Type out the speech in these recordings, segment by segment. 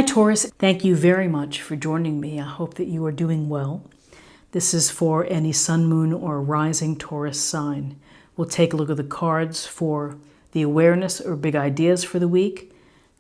Hi Taurus, thank you very much for joining me. I hope that you are doing well. This is for any sun, moon, or rising Taurus sign. We'll take a look at the cards for the awareness or big ideas for the week,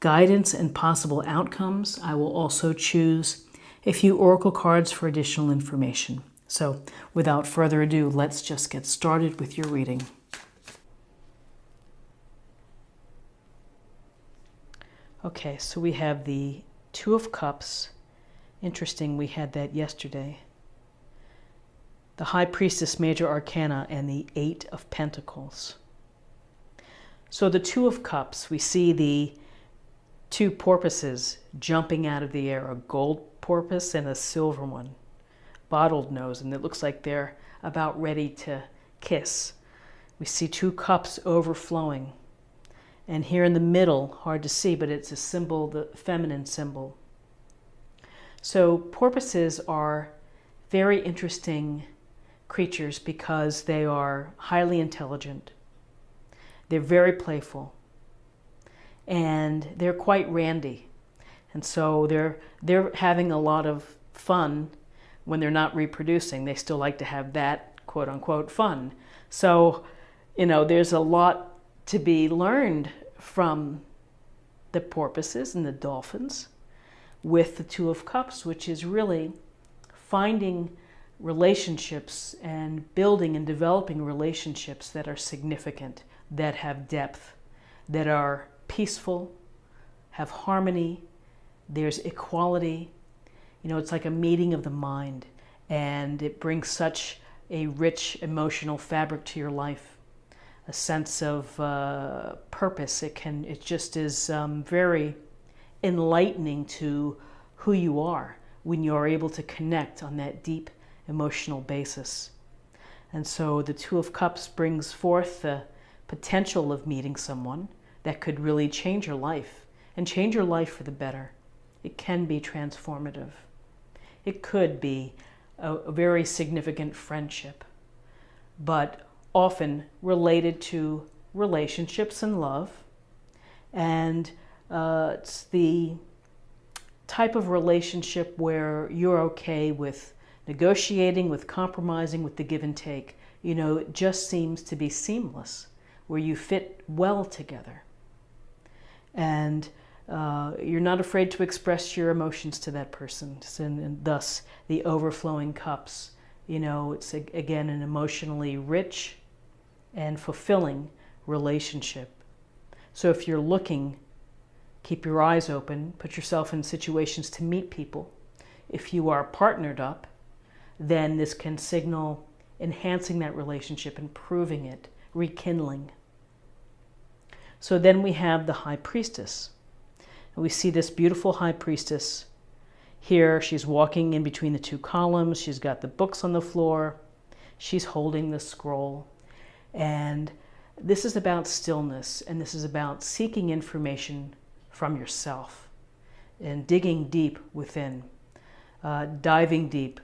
guidance and possible outcomes. I will also choose a few oracle cards for additional information. So without further ado, let's just get started with your reading. Okay, so we have the Two of Cups. Interesting, we had that yesterday. The High Priestess, Major Arcana, and the Eight of Pentacles. So the Two of Cups, we see the two porpoises jumping out of the air, a gold porpoise and a silver one, bottled nose, and it looks like they're about ready to kiss. We see two cups overflowing. And here in the middle, hard to see, but it's a symbol, the feminine symbol. So porpoises are very interesting creatures because they are highly intelligent. They're very playful. And they're quite randy. And so they're having a lot of fun when they're not reproducing. They still like to have that quote unquote fun. So, you know, there's a lot to be learned from the porpoises and the dolphins with the Two of Cups, which is really finding relationships and building and developing relationships that are significant, that have depth, that are peaceful, have harmony, there's equality. You know, it's like a meeting of the mind, and it brings such a rich emotional fabric to your life. A sense of purpose. It just is very enlightening to who you are when you're able to connect on that deep emotional basis. And so the Two of Cups brings forth the potential of meeting someone that could really change your life and change your life for the better. It can be transformative. It could be a very significant friendship, but often related to relationships and love. And it's the type of relationship where you're okay with negotiating, with compromising, with the give and take. You know, it just seems to be seamless, where you fit well together. And you're not afraid to express your emotions to that person, and thus the overflowing cups. You know, it's again an emotionally rich and fulfilling relationship. So if you're looking, keep your eyes open, put yourself in situations to meet people. If you are partnered up, then this can signal enhancing that relationship, improving it, rekindling. So then we have the High Priestess. And we see this beautiful High Priestess here. She's walking in between the two columns. She's got the books on the floor. She's holding the scroll. And this is about stillness, and this is about seeking information from yourself and digging deep within, diving deep.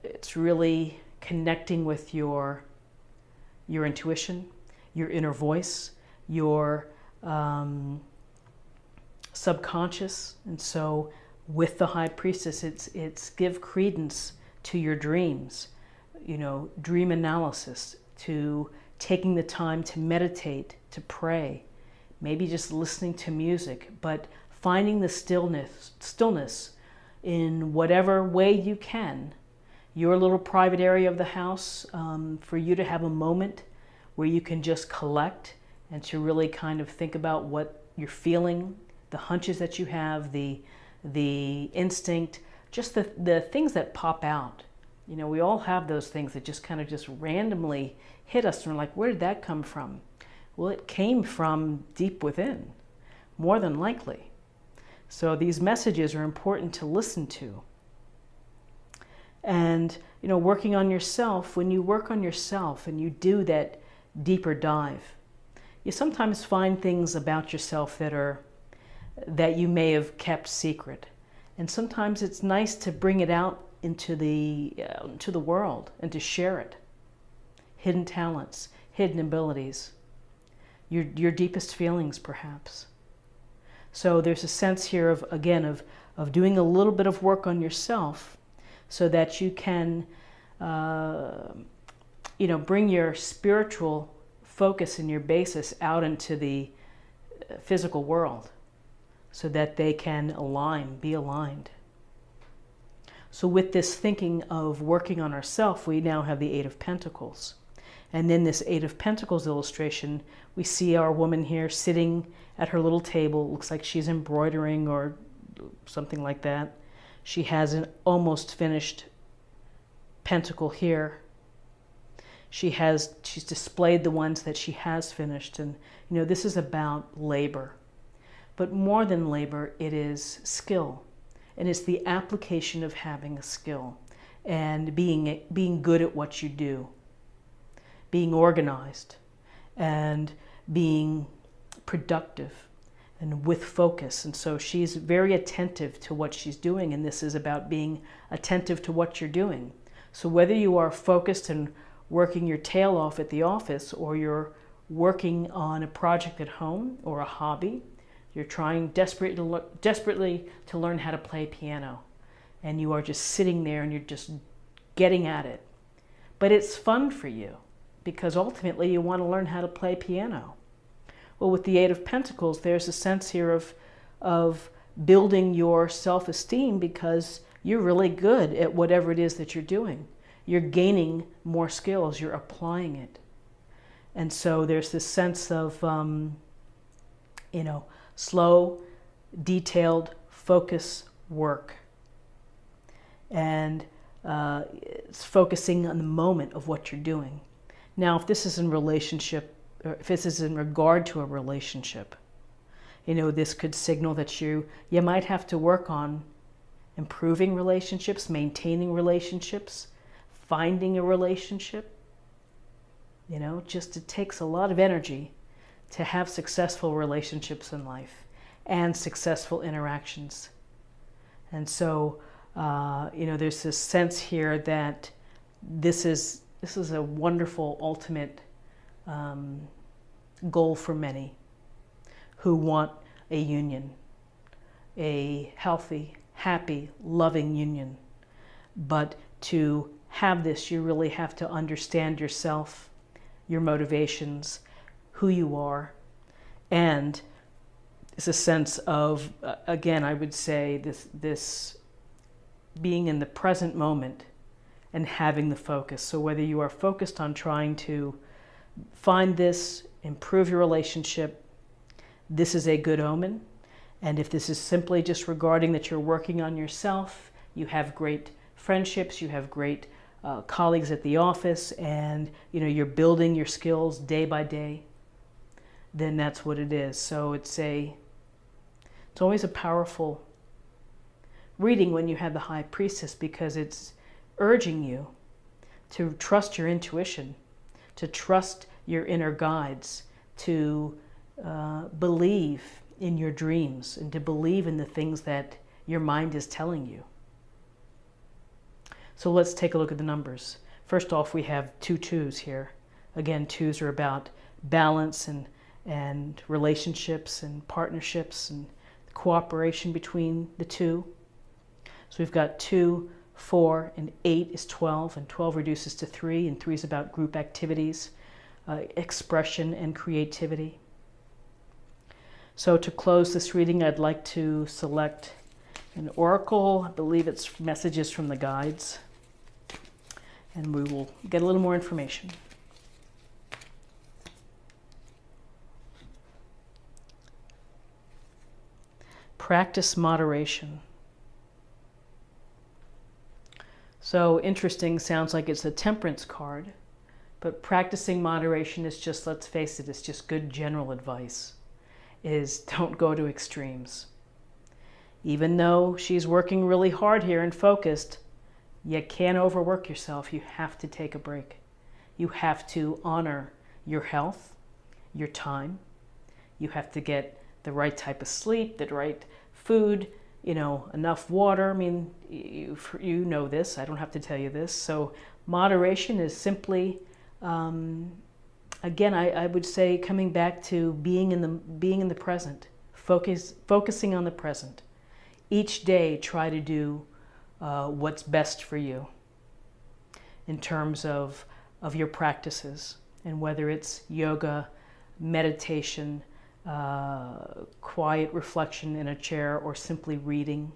It's really connecting with your intuition, your inner voice, your subconscious. And so with the High Priestess, it's give credence to your dreams, you know, dream analysis, to taking the time to meditate, to pray, maybe just listening to music, but finding the stillness in whatever way you can, your little private area of the house, for you to have a moment where you can just collect and to really kind of think about what you're feeling, the hunches that you have, the instinct, just the things that pop out. You know, we all have those things that just kind of just randomly hit us, and we're like, where did that come from? Well, it came from deep within, more than likely. So these messages are important to listen to. And, you know, working on yourself, when you work on yourself and you do that deeper dive, you sometimes find things about yourself that you may have kept secret. And sometimes it's nice to bring it out into the world and to share it. Hidden talents, hidden abilities, your deepest feelings perhaps. So there's a sense here of, again, of doing a little bit of work on yourself so that you can, bring your spiritual focus and your basis out into the physical world so that they can be aligned. So with this thinking of working on ourselves, we now have the Eight of Pentacles. And then this Eight of Pentacles illustration, we see our woman here sitting at her little table. It looks like she's embroidering or something like that. She has an almost finished pentacle here. She's displayed the ones that she has finished. And, this is about labor. But more than labor, it is skill. And it's the application of having a skill and being good at what you do, being organized and being productive and with focus. And so she's very attentive to what she's doing, and this is about being attentive to what you're doing. So whether you are focused and working your tail off at the office, or you're working on a project at home or a hobby, you're trying desperately to learn how to play piano, and you are just sitting there and you're just getting at it. But it's fun for you because ultimately you want to learn how to play piano. Well, with the Eight of Pentacles, there's a sense here of building your self-esteem because you're really good at whatever it is that you're doing. You're gaining more skills, you're applying it. And so there's this sense of, slow, detailed, focus work. And it's focusing on the moment of what you're doing. Now, if this is in relationship, or if this is in regard to a relationship, this could signal that you might have to work on improving relationships, maintaining relationships, finding a relationship. It takes a lot of energy to have successful relationships in life and successful interactions. And so, there's this sense here that this is a wonderful ultimate goal for many who want a union, a healthy, happy, loving union. But to have this, you really have to understand yourself, your motivations, who you are, and it's a sense of, again, I would say this being in the present moment and having the focus. So whether you are focused on trying to find this, improve your relationship, this is a good omen. And if this is simply just regarding that you're working on yourself, you have great friendships, you have great colleagues at the office, and you're building your skills day by day, then that's what it is. So it's always a powerful reading when you have the High Priestess, because it's urging you to trust your intuition, to trust your inner guides, to believe in your dreams, and to believe in the things that your mind is telling you. So let's take a look at the numbers. First off, we have 2 2s here. Again, 2s are about balance and relationships and partnerships and cooperation between the two. So we've got 2, 4, and 8 is 12, and 12 reduces to 3, and 3 is about group activities, expression, and creativity. So to close this reading, I'd like to select an oracle. I believe it's messages from the guides, and we will get a little more information. Practice moderation. So interesting, sounds like it's a temperance card, but practicing moderation is just, let's face it, it's just good general advice, is don't go to extremes. Even though she's working really hard here and focused, you can't overwork yourself. You have to take a break. You have to honor your health, your time. You have to get the right type of sleep, the right food, enough water. I mean, you know this. I don't have to tell you this. So moderation is simply, again, I would say coming back to being in the present, Focusing on the present. Each day, try to do what's best for you in terms of your practices, and whether it's yoga, meditation, quiet reflection in a chair, or simply reading.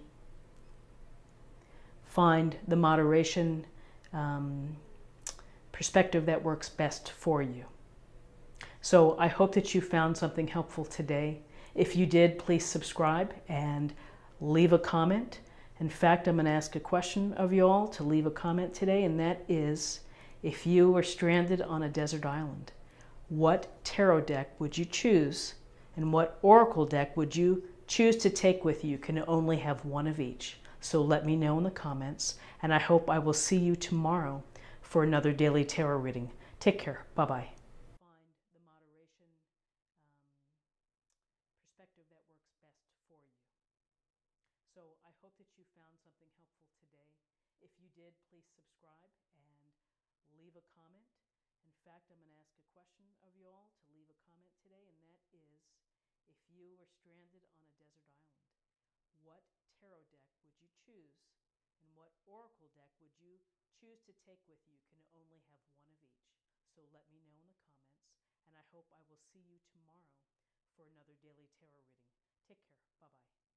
Find the moderation perspective that works best for you. So I hope that you found something helpful today. If you did, please subscribe and leave a comment. In fact, I'm going to ask a question of you all to leave a comment today, and that is, if you were stranded on a desert island, what tarot deck would you choose, and what oracle deck would you choose to take with you? You can only have one of each. So let me know in the comments, and I hope I will see you tomorrow for another daily tarot reading. Take care. Bye-bye. Find the moderation perspective that works best for you. So I hope that you found something helpful today. If you did, please subscribe and leave a comment. In fact, I'm going to ask a question of you all to leave a comment today, and that is, if you were stranded on a desert island, what tarot deck would you choose, and what oracle deck would you choose to take with you? You can only have one of each. So let me know in the comments, and I hope I will see you tomorrow for another daily tarot reading. Take care. Bye-bye.